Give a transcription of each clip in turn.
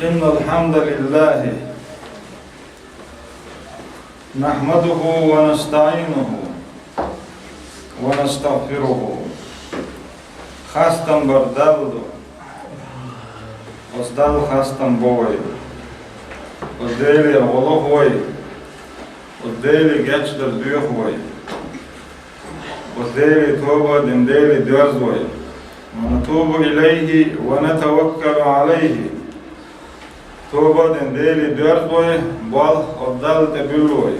إن الحمد لله نحمده ونستعينه ونستغفره خاستن بردالدو وصدال خاستن بوي وديلي غلوه وي وديلي جاتشدر ديوخ وي وديلي توبة ديلي ديرز وي ونتوب إليه ونتوكل عليه توبة ديلي ديرزوي بل أفضل تبلوي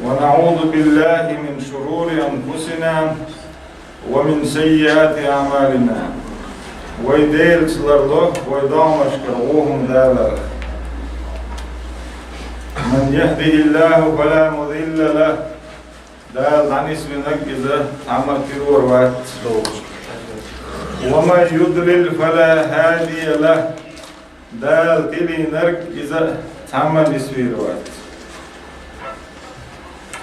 ونعوذ بالله من شرور أنفسنا ومن سيئات أعمالنا ويديل سلرلوه ويدعمش كرغوهم دالر من يهده الله فلا مضل له دال عن اسم نجزة عمل ترور وات ومن يضلل فلا هادي له دال تلي نركزة تعمل اسمي روات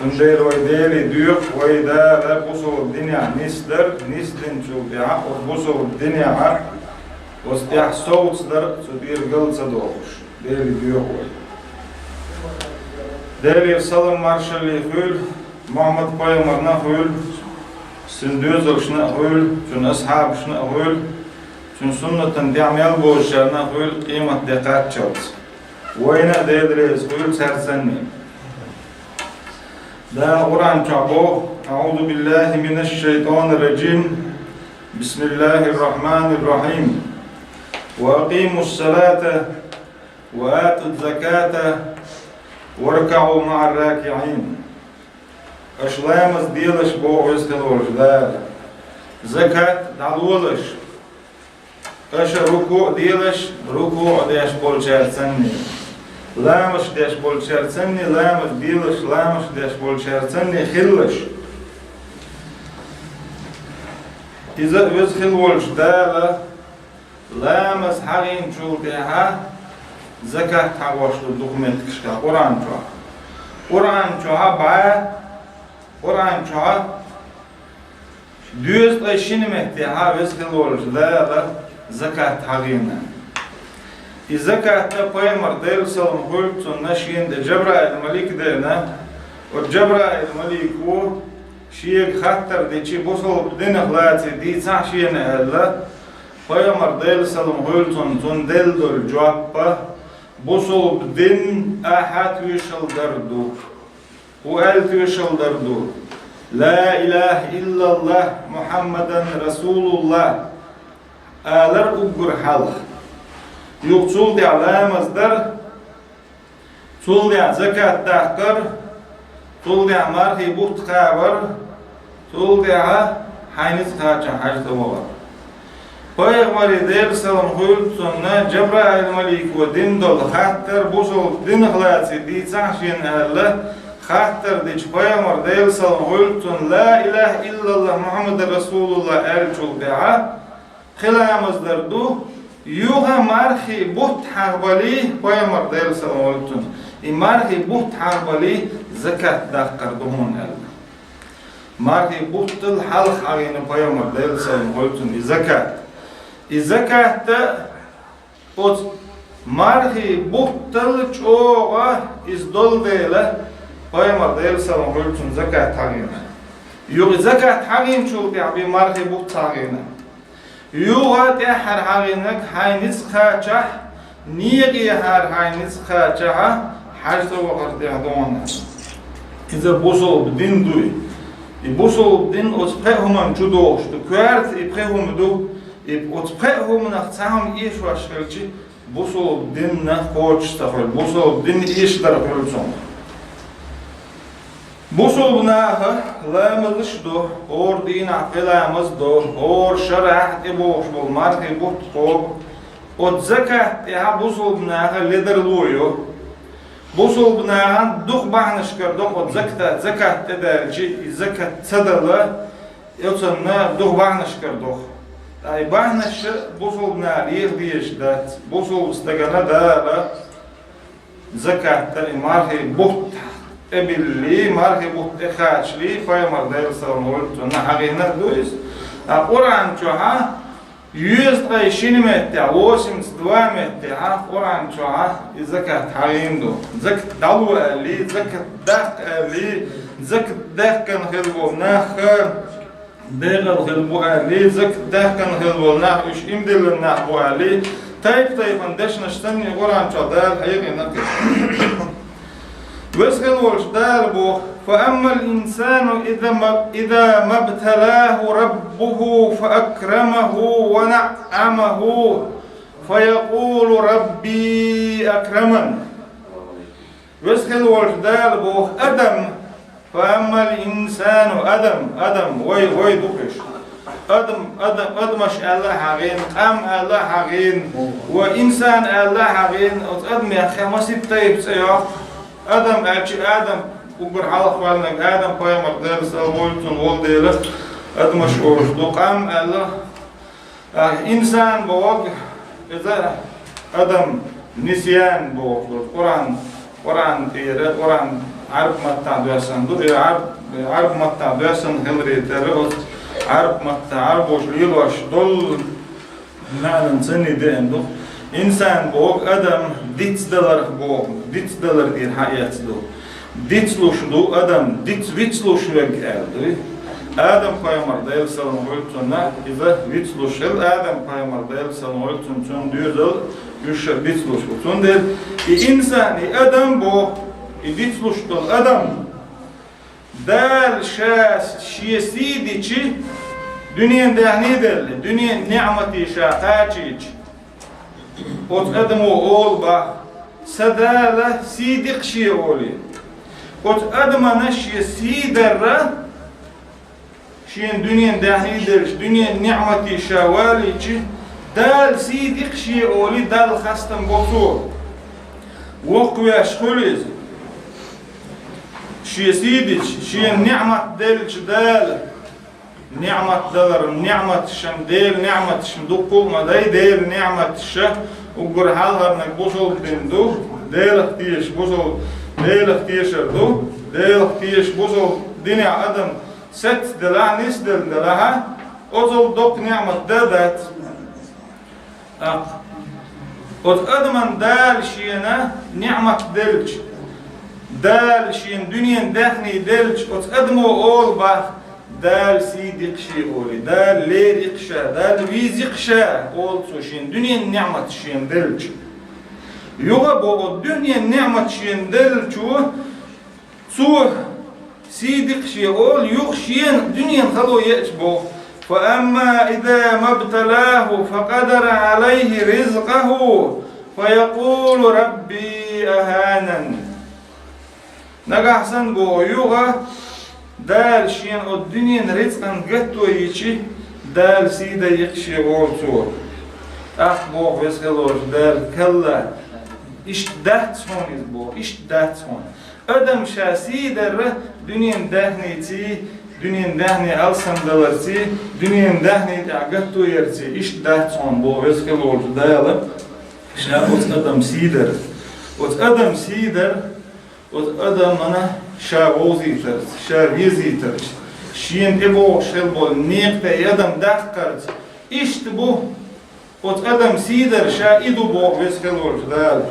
تندير ويديلي ديوق ويدال بصو الدنيا نسدن شو بيع وبصو الدنيا واستيح صوت صدر تدير قل صدوش ديلي ديوق وي ديلي صدر مارشال يخول محمد باي مرنا خول سندوزر شنا خول شن أصحاب شنا خول شن سنة دعمل بوشنا خول قيمة دقات شوت وين ديدريس خول سرسني دا قرآن شعبو أعوذ بالله من الشيطان الرجيم بسم الله الرحمن الرحيم وأقيموا الصلاة وآتوا الزكاة واركعوا مع الراكعين أشلامز ديلش بو ويستلوش دا زكاة دعولش أش ركوع ديلش ركوع ديش بولشار سني لامش ديش بولشار سني لامش ديلش لامش ديش بولشار سني خلش إذا ويزخلوش دالا لامس حقين شولتها زكاة حواشلو دوكمنت كشكا قرآن شوها قرآن شوها بعد قرآن شوها دوز أشين مهتها ويزخلوش دالا زكاة حقينا الزكاة تبايمر ديل سلم قلت نشين دي جبرائيل الملك دينا والجبرائيل الملك هو شيء خطر دي چي بوصل بدين خلاتي دي تحشين أهلا بايمر ديل سلم قلت تون ديل دول جوابا بوصل بدين أحد ويشل دردو وقالت ويشل دردو لا إله إلا الله محمدا رسول الله آلر أقر حلق يقصول دي على مصدر تول دي زكاة تحقر تول دي مرخي بوت خابر تول دي حينيز خاچا حاجة وغر پیغمبر دیر سلام خول سنة جبرائيل الملك ودين دول خاطر بوصل دين خلاصي دي تحشين أهلا خاطر ديش پیغمبر دیر سلام خول سن لا إله إلا الله محمد رسول الله أرجو دعا خلا مصدر دو يوها مارخي بوت حربالي پیغمبر دیر سلام خول سن مارخي بوت حربالي زكاة داخر دهون أهلا مارخي بوت الحلق عين پیغمبر دیر سلام خول سن زكاة الزكاة أوت مارخي بوتل چوغا إزدول ديلا بايمر ديل سلام قلتون زكاة حقينا يوغ زكاة حقين شو تعبي مارخي بوت حقينا يوغا تحر حقينك حينيس خاچح نيغي حر حينيس خاچح حاجة وقت يهدونا إذا بوصل بدين دوي يبوصل بدين أتبقهم جدوش تكوارت يبقهم دو وتبقهم نختهم إيش واشكالشي بوصل بدين نخوش تخل بوصل بدين إيش درخلتهم بوصل بناها لا ملشدو اور دين عقلا مزدو اور شرح تبوش بالمارك بوت خوب وتزكاة تها بوصل بناها لدر لويو بوصل بناها دوخ بعنشكر دوخ وتزكاة زكاة تدارجي زكاة تدرلا يوصلنا دوخ بعنشكر دوخ أي بعنش بوصل بنا ريح ديش دات بوصل استجنا دارا زكاة مارك بوت ابلي مارك بوت اخاش لي فاي مردل سلام قلت انا حقينا دويس القران شوها 100 شين متع واسم دوام متع قرآن شوعة زكاة حريم دو زكاة دلوة لي زكاة دق لي زكاة دق كان خلبو ناخر دغل خلبو لي زكاة دق كان خلبو ناخ إيش إمدل النحبو لي طيب عندش نشتني قرآن شوعة دال حقيقي نكر ويسخل وجدال بو فأما الإنسان إذا ما ابتلاه ربه فأكرمه ونعمه فيقول ربي أكرمن ويسخل وجدال بو أدم فأما الإنسان أدم وي دوكش أدمش الله حقين قام الله حقين وإنسان الله حقين أدم يا أخي ما سيبتايب سيوح آدم وقر على خوالنك آدم بايمر دارس أولتون والديرة أدمش أورش دوقام الله إنسان بوق إذا آدم نسيان بوق قرآن تيرة قرآن عرب متع دوسن دو عرب متع دوسن هنري تيرة عرب متع عرب وش ليلوش دول نعلن سني دين دو إنسان بوق آدم $10 بوق $10 دير حياة دو ديتلوش دو آدم ويتلوش وجه آدم قيمر دايل سلام قلتنا إذا ويتلوش آدم قيمر دايل سلام قلتن تون ديزل يش ويتلوش تون ديل إنسان آدم بوق ديتلوش دول آدم دال شاس شيء سيدي شي دنيا دهني دل دنيا نعمتي شاقاتي وتقدموا أول با سدالة سيدق شيء أولي وتقدم نشي سيدر شين دنيا داهي درش دنيا نعمتي شوالي دال سيدق شيء أولي دال خستم بطور وقوي أشخليز شي سيدج شين نعمة دلش دال نعمة دلر نعمة شم ديل نعمة شم دقو ما داي ديل نعمة شه وقر حالها انك بوصل بندو ديل اختيش بوصل ديل اختيش دو ديل اختيش بوصل دنيا ادم ست دلع نس دلها اوصل دوق نعمة دادات قد ادمن دال شينا نعمة دلش دال شين دنيا داخني دلش قد ادمو اول باخ دال سيدق شيء أولي دال ليرق شا دال ويزق شا أول سوشين دنيا نعمة شين دلج يغبو الدنيا نعمة شين دلجو سوه سيدق شيء أول يخشين دنيا خلو يأجبو فأما إذا ما ابتلاه فقدر عليه رزقه فيقول ربي أهانن نقحسن بو يغا دال شين الدنيا رزقا قطو يشي دال سيدا يقشي غورتو بوغ ويسخلوش دال كلا إش دهتون إزبوغ إش دهتون أدم شا سيدا دنيا دهني تي دنيا دهني ألسن دلرتي دنيا دهني قطو يرتي إش دهتون بوغ ويسخلوش دال شا أدم سيدا أدم سيدا أدم أنا شا وزيتر شا ويزيتر شين إبو شلبو نيقتا يدم دخكرت إشتبو أدم سيدر شا إدو بو ويسخلور دال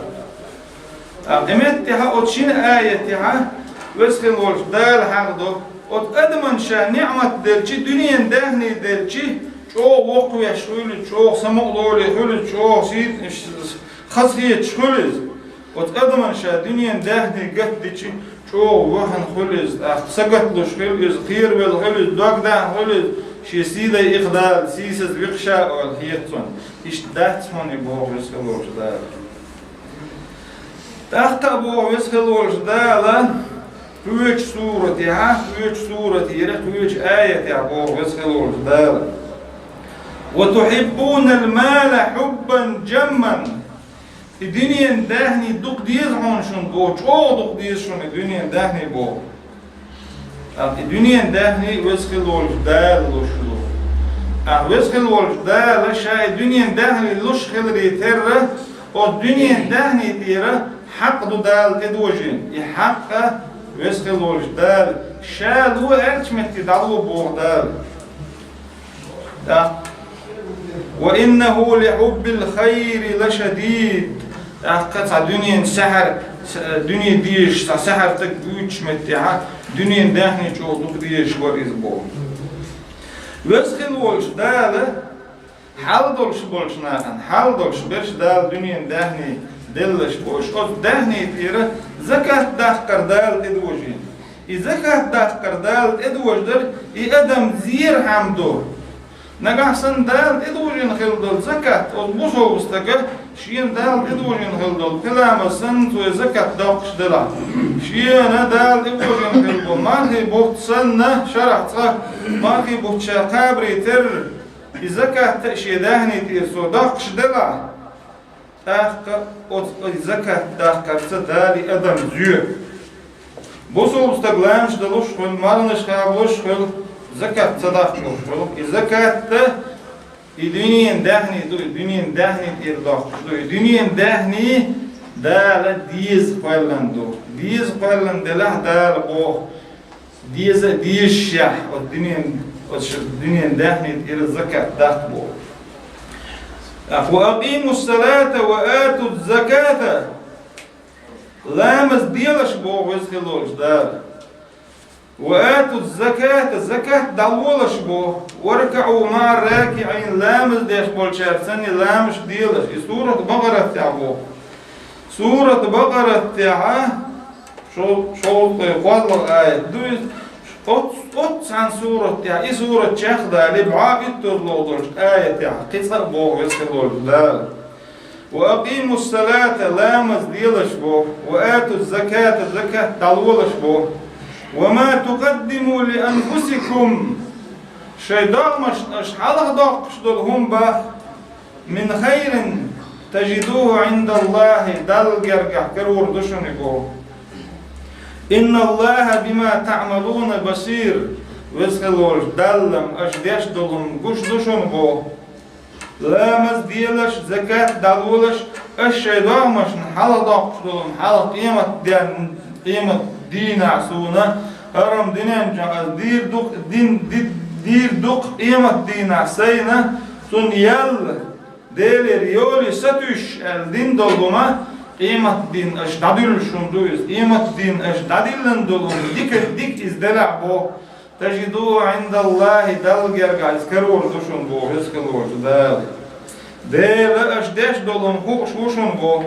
أمتها أتشين آيتها ويسخلور دال حقدو أدمن شا نعمة دلشي دنيا دهني دلشي شو وقوي شولي شو سمقلولي حولي شو سيد خصية شولي أدمن شا دنيا دهني قدشي شو وحن خلص سقطلوش خلص خير بالخلص دوغدا خلص شي سيدا إقدال سيسز بيقشا والخيطون إيش داتون يبوغ يسخلوش دال تحت بوغ يسخلوش دال تويش سورة ها تويش سورة يرى تويش آية يبوغ يسخلوش دال وتحبون المال حبا جما الدنيا دهني دوق ديز عونشون بو شو دوق ديز شون الدنيا دهني بو الدنيا دهني ويسخلوش دال لوشلو ويسخلوش دال شاي الدنيا دهني لوش خلري ترى والدنيا دهني تيرا حق دو دال تدوجين يحق ويسخلوش دال شالو ارتمت دالو بو دال وإنه لحب الخير لشديد. قطع دنيا سحر دنيا ديش سحر تكبوش متاع دنيا داخني شو ديش وريزبو وسخل ولش دال حال دولش بولش ناخن حال دولش برش دال دنيا داخني دلش بوش أو داخني تيره زكاة داخر دال إدوجين زكاة داخر دال إدوجدر إدم زير حمدو نجحسن دال إدوجين خلدل زكاة أصبوسو بستكه شين دال إدوجين خلدل كلام سن تو زكاة داقش دلا شين دال إدوجين خلدل ماركي بوت سن شرح صح ماركي بوت شاقابري تر زكاة تأشي دهني تيرسو داقش دلا زكاة داقر دالي أدم زير بوسو بستقلامش دلوش خل مالنش خابلوش خل زكاة صداقة زكاة الدنيا دهني الدنيا دهني إرداق الدنيا دهني دال ديز قلندو ديز قلند له دال أو ديز شح الدنيا دهني الزكاة دهبو وأقيموا الصلاة وآتوا الزكاة لامس ديلش بو وزخلوش دال وآتوا الزكاة دولش بو وركعوا مع الراكعين لامس ديش بولشار سني لامش ديلش سورة بقرة تعبو سورة بقرة تعا شو قوضل آية دوز أوت عن سورة تعا سورة شاخدة لبعاء الترلوضش آية تعا قصة بو يسخلوش دال وأقيموا الصلاة لامس ديلش بو وآتوا الزكاة دولش بو وما تقدموا لأنفسكم شيء مش حالة داق شدلهم با من خير تجدوه عند الله دل جرجع كرور دشنكو إن الله بما تعملون بصير ويسخلوش دلم أشديش دلهم قش دشنكو لامس ديلش زكاة دلولش الشيء مش حالة داق شدلهم حالة قيمة دين عسونا هرم دير دوق قيمة دين عسينا سن يل ديل ريولي ستوش الدين دولما قيمة دين اشتادل شندوز قيمة دين اشتادل دولم ديك ازدلع بو تجدوه عند الله دل جرجع اسكرور دوشن بو اسكرور ديل اشداش دولم خوش وشن بو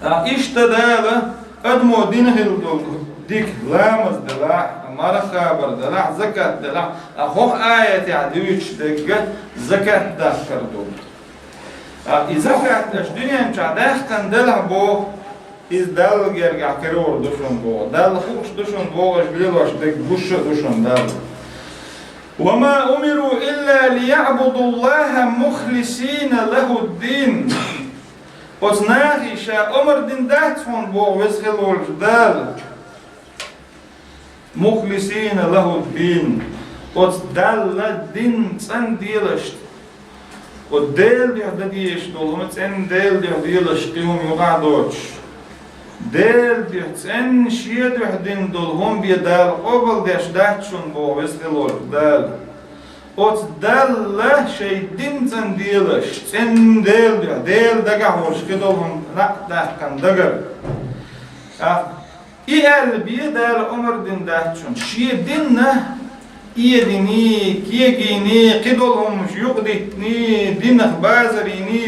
اشتدال أدمو دين هلدول ديك لامز دلع مرة خابر دلع زكاة دلع أخوه آية عدويش دقة زكاة داخر دول زكاة الدنيا مش داخل دلع بو إز دل جرجع كرور دوشن بو دل خوش دوشن بو أشبيلوش دك بوش دوشن دل وما أمروا إلا ليعبدوا الله مخلصين له الدين وزناخي شا أمر دين داتفون بو وزخلول دال مخلصين له الدين وزدال الدين تسان ديلشت وديل ديش دولهم تسان ديل ديلشت قيهم يقعدوش ديل تسان شيد دين دولهم بيدال قبل ديش داتشون بو وزخلول دال دل شيء دين تن ديلش تن ديل دقع ورش كدولهم لا كان دقر إيال بيدال عمر دين داتشون شيء دينه إيديني كيجيني كدولهم يقدتني دينه بازريني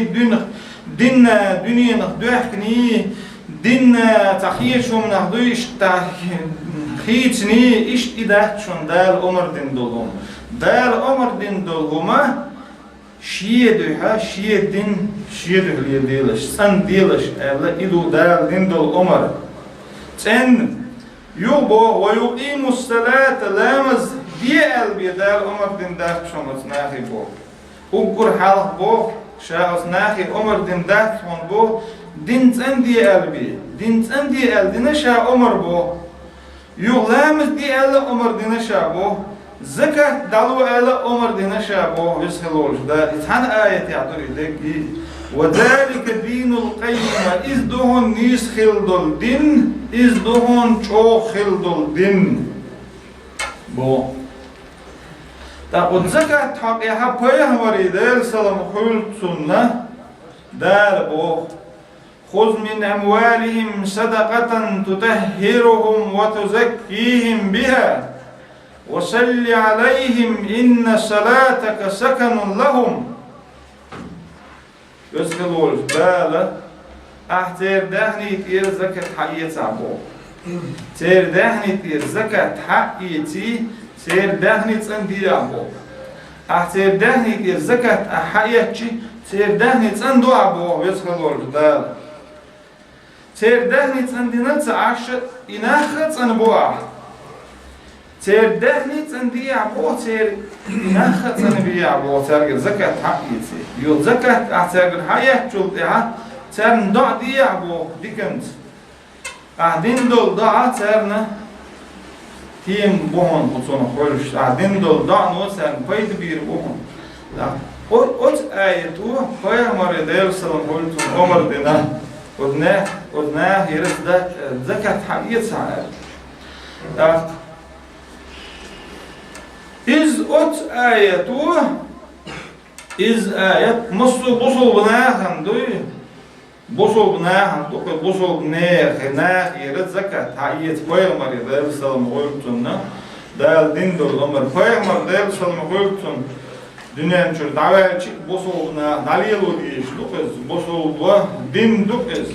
دينه دنيا نخدوحكني دينه تخيشهم نخدوش تخيتني إيش إداتشون دال عمر دين دولهم دال عمر دين دولهما شيدها شيدين شيده ليديلش سن ديلش ألا إدو دال دين دول عمر تن يوبو ويقيم الصلاة لامز ديال بيدال عمر دين داك شمس ناخي بو وقر حالك بو شاوس ناخي عمر دين داك شمس بو دين تن ديال بي دين تن ديال دين شا عمر بو يغلامز ديال عمر دين شا بو زكاة دلو على عمر دين شابه يسخلوش ده إتحان آية يعطوا إليك وذلك دين القيمة إذ دهون نيس خلدل دين إذ دهون شو خلدل دين بو تأخذ زكاة حقها بيهمري ديل سلام خلطنا دال بو خذ من أموالهم صدقة تطهرهم وتزكيهم بها وصل عليهم إن صلاتك سكن لهم. يسخلوا البالة أحتير دهني تير زكاة حقيتي عبو تير دهني تير زكاة حقيتي تير دهني تندي عبو أحتير دهني تير زكاة حقيتي تير دهني تندو عبو. يسخلوا البالة تير دهني تندي نلت عشر إناخت أنبوع تير دهني تندي عبو تير إناخت أنبيع عبو تير زكاة حقيتي يو زكاة أحتير حقيتي جلتها ترن ضع دي عبو ديكنت أعدين دول ضع ترن تيم بوهن بطون خولش أعدين دول ضع نوسان بيد بير بوهن أوت آيتو خير مريدير سلام قلتون عمر دينا ودناه هيرس ده زكاة حقيقة سعر إذ أوت آيتو إذ آيات مصر بصل بناهن دوي بصل بناهن دوكي بصل بناه يرد زكاة حقيقة خير مريدير سلام قلتون دال دين دول عمر خير مريدير سلام قلتون دنيا نشر دعوة شيء بصل بناه دليل وديش دوكيز بصل بناه دين دوكيز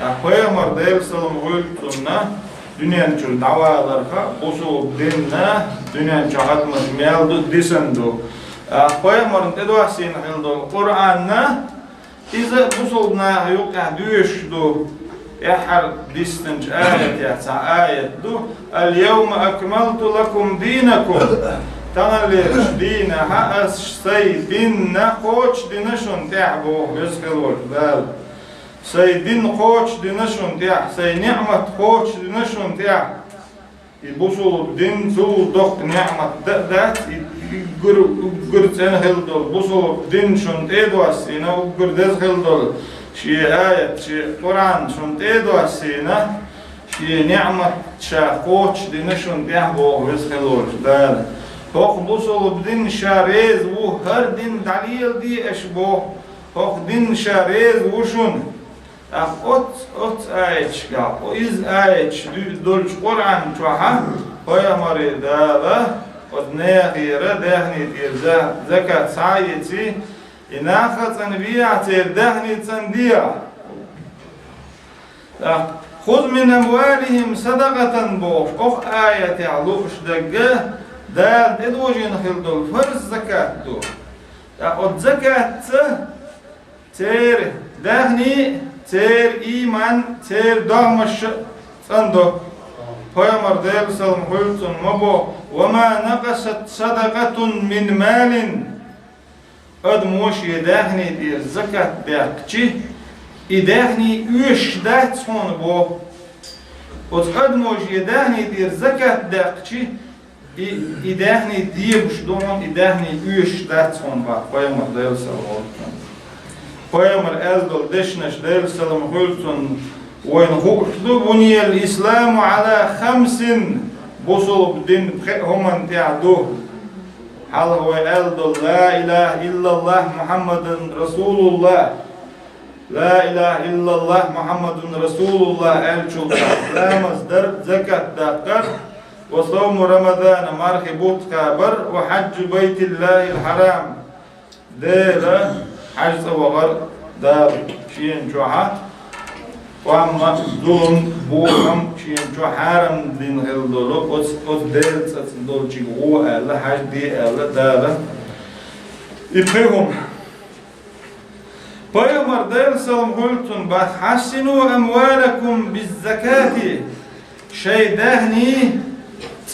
أخويا مرديل سلام قلتون دنيا نشر دعوة لرخا بصل ديننا دنيا نشر عدم ميال ديسندو أخويا مرندو حسين حلدو القرآن إذا بصلنا يوقع دوش دو يحر ديستنج آية يحسع آية دو اليوم أكملت لكم دينكم تناليش دينها أسي ديننا خوش دينشون تعبو يسكلوش دال سي دين خوش دينشون تع سي نعمة خوش دينشون تع يبصل دين زول دق نعمة دات يقر تنهل دول بصل دين شون تيدواس ينا يقر دزهل دول شي آية شي قرآن شون تيدواس ينا شي نعمة شا خوش دينشون تعبو يسكلوش دال هوق بصل بدين شاريز و هر دين دليل دي اشبو هوق دين شاريز وشون أوت آيش قال وإذ آيش دولش قرآن توها هيا مري دابا ودنيا غيره دهني تير زكاة سعيتي إناخت أنبيع تير دهني تنديع خذ من أموالهم صدقة بوش أخ آية تعلوش دقه دال تدوجين خلدول فرز زكاة دو أخذ زكاة تير دهني تير إيمان تير دهمش صندو هيا ديل سلام قلتن مبو وما نقصت صدقة من مال أدموش يدهني دير زكاة داكتي يدهني يوش دات صون بو أدموش يدهني دير زكاة داكتي يدهني ديبش دون يدهني يوش دات صون با هيا ديل سلام قلتن Поэмер эздол дешнеш дел салам хультун وين هو بني الإسلام على 5 بصل بدين هم انتعدوه هل هو ألدل لا إله إلا الله محمد رسول الله لا إله إلا الله محمد رسول الله ألشو لا مصدر زكاة دقر وصوم رمضان مرحبوت كابر وحج بيت الله الحرام دير حج وغر دار شين جوحة وأما دون بوهم شين جو حرم دين هالدولو أس دير تدول جيو ألا حج دي ألا دار يبهم بيومر دير سلام قلتن بحسنوا أموالكم بالزكاة شيء دهني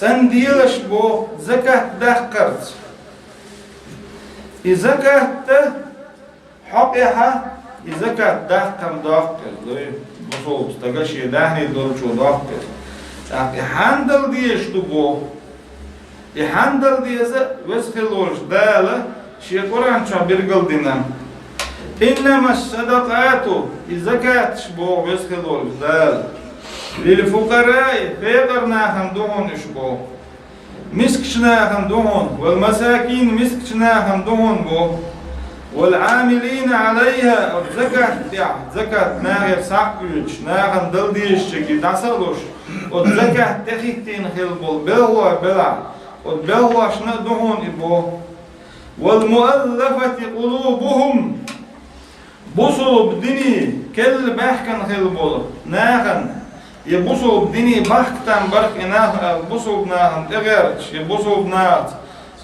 تنديلش بو زكاة دقرت الزكاة حقها الزكاة دقم دقر بصوب استقاشي دهني دولشو دقر يحندل ديش تبو يحندل ديزا وسخلوش دالة شي قرآن شو بيرقل دينا إنما الصدقات الزكاة شبو وسخلوش دالة للفقراء فيقرنا خندوهن شبو مسكشناهم دهون والمساكين مسكشناهم دهون بو والعاملين عليها زكاة ناغر ساقوش ناغن دل ديشتكي داسلوش والزكاة تخيتين خلبول بلوا بلع والبلوا شنا دهون إبو والمؤلفة قلوبهم بصوا بدني كل بحكن خلبول ناغن يبصوا بدني بحكتان برك إناه بصوا بناهم تغيرش يبصوا بنات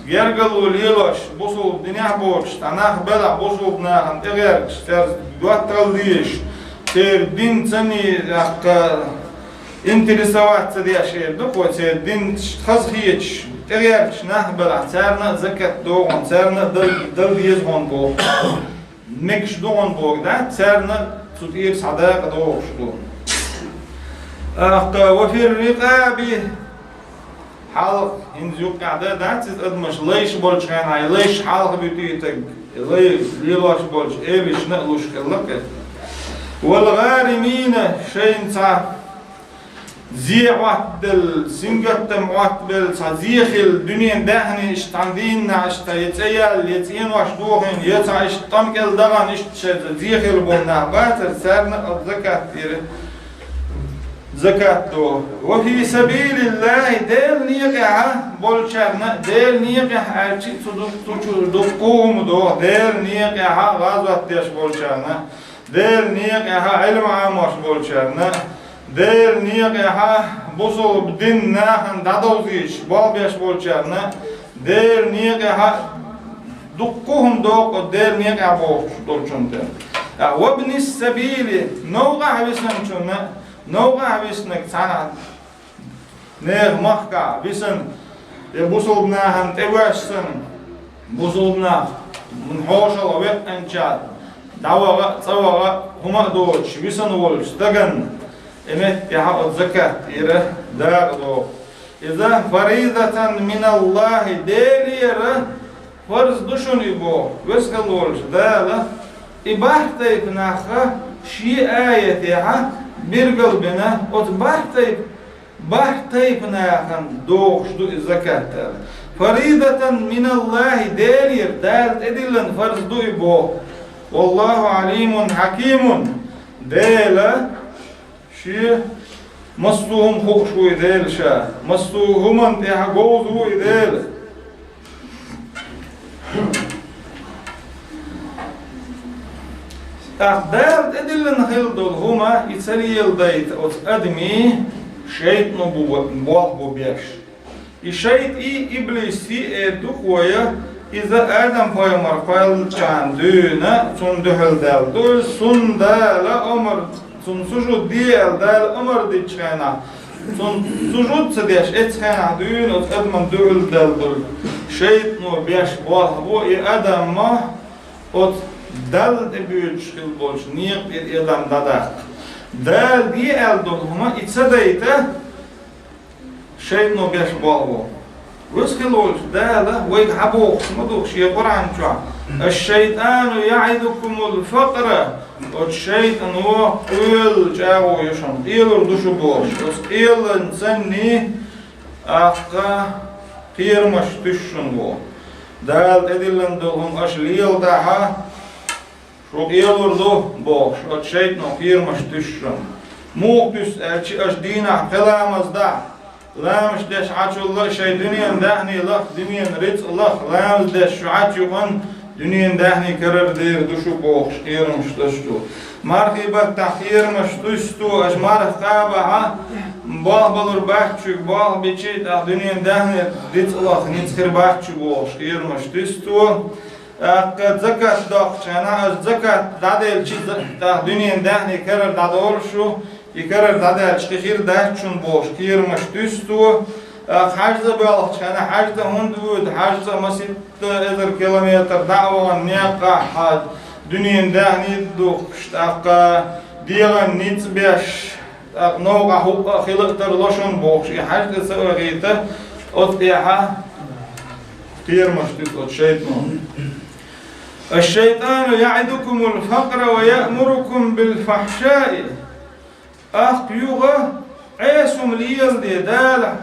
يرجلوا ليلوش بصوا بدنيا بورش تناخ بلع بصوا بناهم تغيرش تر دواتر ليش تر دين تاني انترسوات تدي أشياء دكوا تر دين خزخيش تغيرش ناخ بلع ترنا زكاة دوغن ترنا دل يزهون بو مكش دوغن بو ده ترنا تطير صداق دوغش دوغن وفي الرقاب حلق هنزيوك قاعدة داتس ادمش ليش بولش هاي ليش حلق بيتيتك ليش بولش ايش نقلوش كلك والغارمين شين صح زيع واتدل سنجتم واتبل زيخ الدنيا دهني اشتعندين اشتا يتسيال يتسين واشدوخين يتسع اشتمكل دغن اشتشت زيخ البونا باتر سارنا الزكاة تيري زكاة وفي سبيل الله ديل نيقع بولشارنا ديل نيقع هالشي دقوم دو ديل نيقع غازوة تيش بولشارنا ديل نيقع علم عاموش بولشارنا ديل نيقع بوصل بدين ناخن دادوزيش بالبيش بولشارنا ديل نيقع دقوهم دوق ديل نيقع بولشون وابن السبيل نوقع بسنشونا نوقع بيسنك سنة نيغ مخكا بيسن بوصلنا هم تواشسن بوصلنا من حوشل ويت انشاد دعوة تصوغ هما دوش بيسن ولش دقن امت يحق الزكاة إيره داق دو إذا فريضة من الله ديليره فرز دشون إبو وسكال ولش دالا إباحتي بناخه شي آية يحق bir qalbına ot bahtayıp nâhan doğuşdu zakatlar. Faridatan minallahi delir, dert edilen farzdu ibo. Wallahu alimun hakimun. Dela şi masluhum hoşu idel şa. Masluhuman tehgozu idel. أقدار أدلنا خلدول هما يتسليل دايت أو أدمي شيء نبوه بيش الشيء إبليسي دخويا إذا آدم فايمر فايل كان دونا سن دهل دال دول سن دال أمر سن سجود ديال دال أمر دي تشخينا سن سجود سديش اتخينا دون أو أدم دول دال دول شيء نبيش بوه بو آدم ما أو دل دبيوش خلبوش نيق إدام دادق دل دي ألدوهما إتصديته شيء نبيش بالبو وش خلوش دل ويك حبوخ مدوخ شي قرآن شو الشيطان يعدكم الفقر والشيطان هو قيل جاو يشم قيل ردوشو بوش قيل نسني أخا قيرمش تشن بو دل إدلن دلهم أشليل داها شو يلوردو بوش أتشيت نخير مش تشرم موقس أش دينا قلامز دا لامش دش عشو الله شيء دنيا دهني لخ دنيا ريت الله لامش دش عشو خن دنيا دهني كرر دير دشو بوش خير مش تشتو مرخبة تخير مش تشتو أش مرخ قابها باه بلور بحشك باه بيشيت دنيا دهني ريت الله نيت خير بحشو بوش خير مش تشتو زكاة داخل أنا زكاة دادل شيء ده دنيا دهني كرر دادول شو يكرر دادل شيء خير ده شون بوش خير مش تستو حاجة بالغ أنا حاجة هندود حاجة مسيت إذا كيلومتر دعوة نيقة حد دنيا دهني دوخ اشتاق ديغن نيت بيش نوع هو خلق ترلشون بوش حاجة سوى غيته أطيعها خير مش تستو شيطان الشيطان يعدكم الفقر ويأمركم بالفحشاء يوغا عيسم ليل دي دالة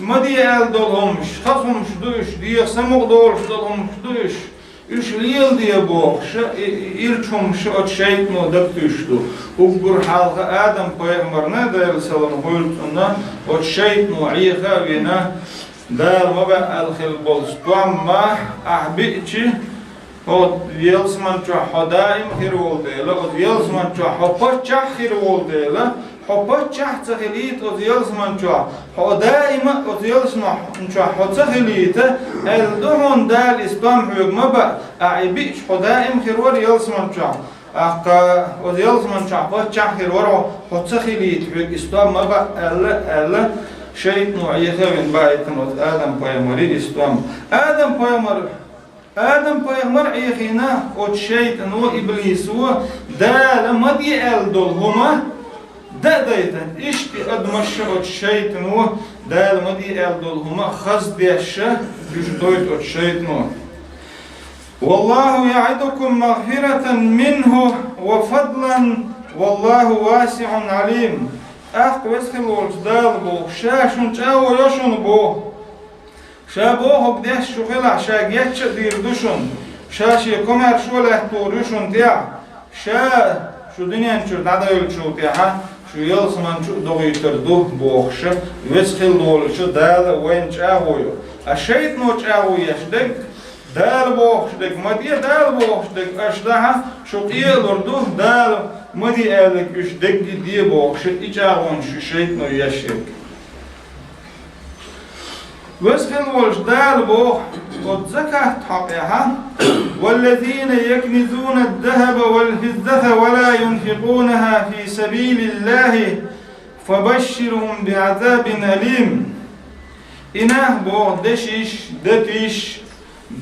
مدي ال دولهمش خصمش دوش دي سمق دولش دولهمش دوش إيش ليل دي بوخش إيرشهم شو شيء مو دكتوشتو وبر حلقة آدم بيعمرنا داير سلام هولتنا وشيء مو عيخا بينا داير مبا الخل بولستوام ما أحبئتي هو يلسمان شو حدائم خيرول ديلا ويلسمان شو حبتش خيرول ديلا حبتش تخليت ويلسمان شو حدائم ويلسمان شو حتخليت الدهون دال إسلام حق مبا أعبئش حدائم خيرول يلسمان شو ويلسمان شو حبتش خيرول حتخليت حق إسلام مبا ألا شيء نوعي خيرين بايتن آدم بيمري إسلام آدم بيغمر عيخينا قد شيطان وإبليس دا لما دي ألدولهما دا دايتن إشتي أدمش قد شيطان دا لما دي ألدولهما خز ديشة جشدويت قد شيطان والله يعدكم مغفرة منه وفضلا والله واسع عليم ويسخل والجدال بو شاشون تاو يشون بو شابوه بديش شغلة شاقيتش دير دوشون شاشي كمر شوله توريشون تيا شو دنيا نشور دادا يلشو تيا شو يلسمان شو دوغيتر دوه بوخش ويسخل دول شو دال وين تاويو الشيط نو تاويش دك دال بوخش دك مدي دال بوخش دك اشدها شو قيلور دوه دال مدي الك يش دك دي بوخش اجاون شو شيط نو يشك وسخل والجدال بوخ قد زكاة حقها والذين يكنزون الذهب والفضة ولا ينفقونها في سبيل الله فبشرهم بعذاب أليم إنه بوخ دشيش دتيش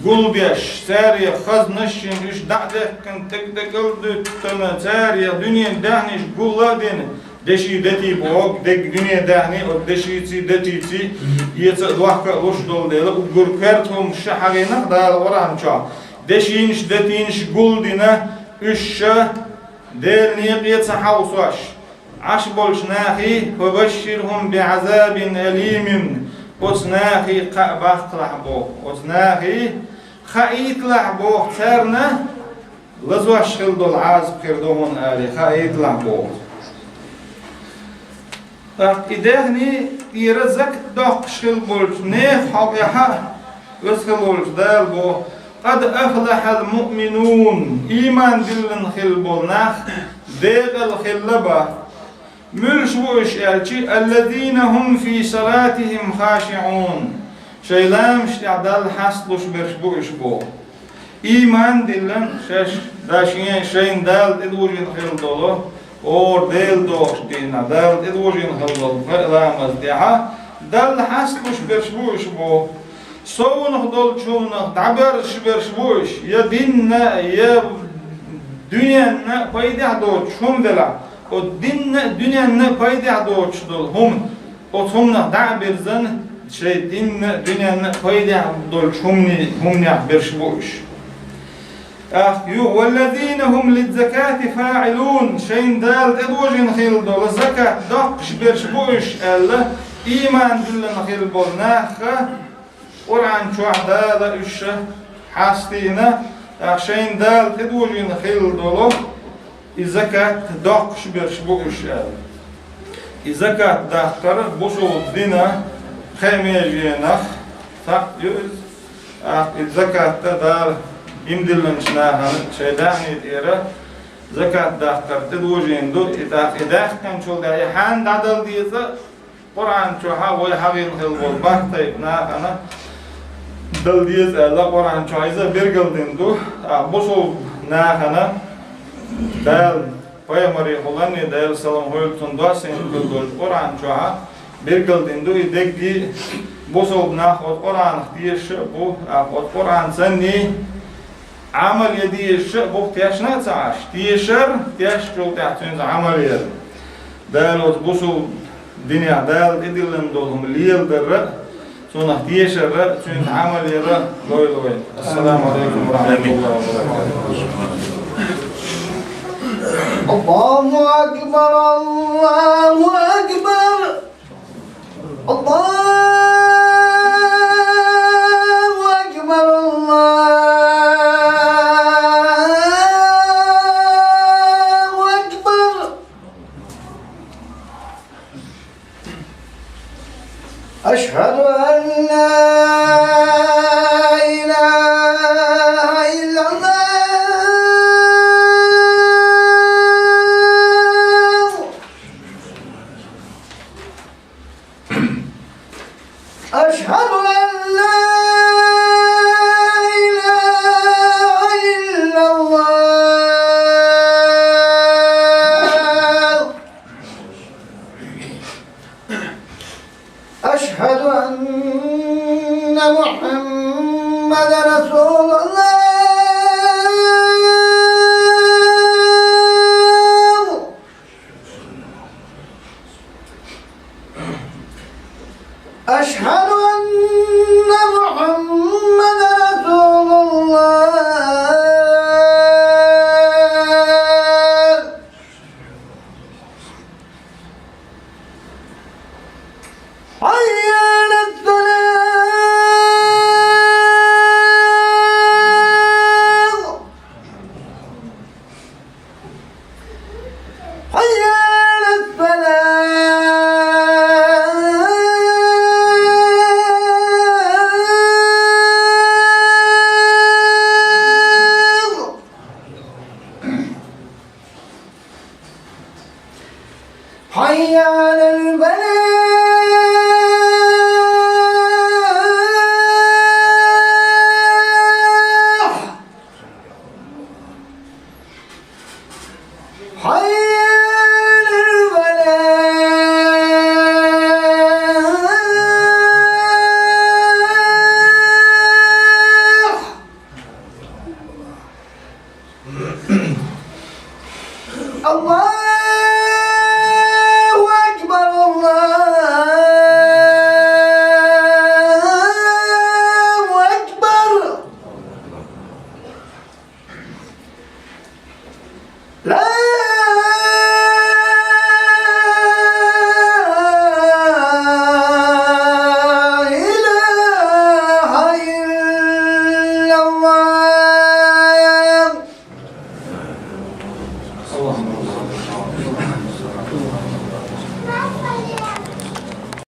قلبيش سارية خزنشين إش دعدك كن تكتكل دتنا سارية دنيا دهنش قلادين دشي دتي بوق دك دنيا دهني أو دشي تي دتي تي يتصدوح كلوش دول ديلا وجركرتهم شحرينا دال وران شا دشينش دتينش قلدنا إش ديل نيقيت سحوسواش عش بولش ناخي فبشرهم بعذاب أليم وتناخي قباخ لحبو وتناخي خايت لحبو ترنا لزواش خلدو العازب كردوهن آلي خايت لحبو إدهني يرزق دق شل بولش نيف حقيقة وسخل بولش دال بو قد أفلح المؤمنون إيمان دلن خل بولناخ ديغل خلبا ملش بوش ألشي الذين هم في صلاتهم خاشعون شيلامش تعدل حصلوش برش بوش بو إيمان دلن شش داشين شين دال إدوجين خل دولو اور دل دوش دينا دل إدوجين خل دولو فإلامز ديها دل حصلوش برش بوش بو صونخ دول شونخ دعبرش برش بوش يا ديننا يا دنيانا بايدع دوش هم دلا دنيانا بايدع دوش دول هم وهم دعبرزن شيء دنيانا بايدع دوش هم برش بوش والذين هم للزكاة فاعلون شين دال إدوجين خيل دول الزكاة دقش برش بوش ألا إيمان دلنا خيل بولناخ ورعن شو عدالة إيش حاستينا شين دال تدوجين خيل دولو الزكاة دقش برش بوش ألا الزكاة دقر بوشو دينا خيميجينخ صح يوز الزكاة دال يمدلنش ناهن شيداني ديرة زكاة دقر تدوجين دو إداخ كان شو ده يحان دادل ديزا قرآن شو هاوي حبين خيل بول طيب ناهن دل ديز ألا قرآن شو عايزة بيرجل ديندو بوشو ناهن دال بايمري هولاني دال سلام هولتون دواسين كل قرآن شو ها بيرجل ديندو يدك دي بوشو ناخد قرآن ديش بو قرآن سني عمل يديش بو تياشنا تعاش تيشر تياش شو تحتين عمل يد دال بوشو دنيا دال إدلن دولهم ليل در سونه تيشر تين عمل يد لوي السلام عليكم ورحمة الله وبركاته. الله أكبر الله أكبر الله أشهد أن لا إله إلا الله أشهد أن لا إله إلا الله أشهد أن محمد رسول الله أشهد أن محمد رسول الله حي على الصلاة حي على الفلاح حي على الفلاح حي على الفلاح الله